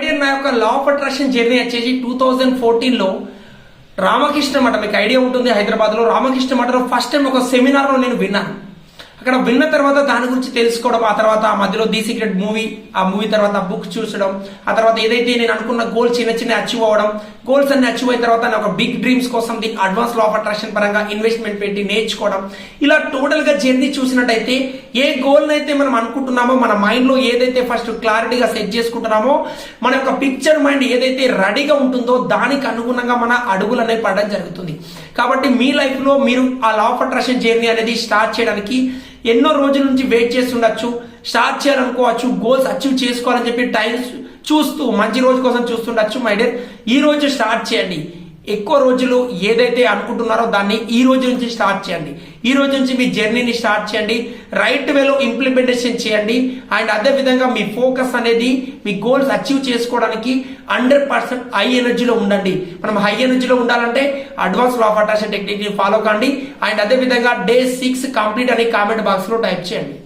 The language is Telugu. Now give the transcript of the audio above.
డియర్, నా యొక్క లా ఆఫ్ అట్రాక్షన్ జర్నీ వచ్చేసి 2014లో రామకృష్ణ మఠం, మీకు ఐడియా ఉంటుంది, హైదరాబాద్ లో రామకృష్ణ మఠంలో ఫస్ట్ టైం ఒక సెమినార్ లో నేను విన్నాను. అక్కడ విన్న తర్వాత దాని గురించి తెలుసుకోవడం, ఆ తర్వాత ఆ మధ్యలో ది సీక్రెట్ మూవీ, ఆ మూవీ తర్వాత బుక్ చూసడం, ఆ తర్వాత ఏదైతే నేను అనుకున్న గోల్స్ చిన్న చిన్న అచీవ్ అవ్వడం, గోల్స్ అన్ని అచీవ్ అయిన తర్వాత నేను ఒక బిగ్ డ్రీమ్స్ కోసం the advance law of attraction పరంగా ఇన్వెస్ట్మెంట్ పెట్టి నేర్చుకోవడం, ఇలా టోటల్ గా జర్నీ చూసినట్టయితే ఏ గోల్ అయితే మనం అనుకుంటున్నామో, మన మైండ్ లో ఏదైతే ఫస్ట్ క్లారిటీగా సెట్ చేసుకుంటున్నామో, మన యొక్క పిక్చర్ మైండ్ ఏదైతే రెడీగా ఉంటుందో దానికి అనుగుణంగా మన అడుగులు అనేవి పడడం జరుగుతుంది. కాబట్టి మీ లైఫ్ లో మీరు ఆ లా ఆఫ్ అట్రాక్షన్ జర్నీ అనేది స్టార్ట్ చేయడానికి ఎన్నో రోజుల నుంచి వెయిట్ చేస్తుండొచ్చు, స్టార్ట్ చేయాలనుకోవచ్చు, గోల్స్ అచీవ్ చేసుకోవాలని చెప్పి టైం చూస్తూ మంచి రోజు కోసం చూస్తుండొచ్చు. మై డియర్, ఈ రోజు స్టార్ట్ చేయండి. ఎక్కువ రోజులు ఏదైతే అనుకుంటున్నారో దాన్ని ఈ రోజు నుంచి స్టార్ట్ చేయండి. ఈ రోజు నుంచి మీ జర్నీని స్టార్ట్ చేయండి, రైట్ వేలో ఇంప్లిమెంటేషన్ చేయండి. అండ్ అదే విధంగా మీ ఫోకస్ అనేది మీ గోల్స్ అచీవ్ చేసుకోవడానికి 100% హై ఎనర్జీలో ఉండండి. మనం హై ఎనర్జీలో ఉండాలంటే advance law of attraction technique ని ఫాలో కండి. అండ్ అదే విధంగా డే 6 కంప్లీట్ అని కామెంట్ బాక్స్ లో టైప్ చేయండి.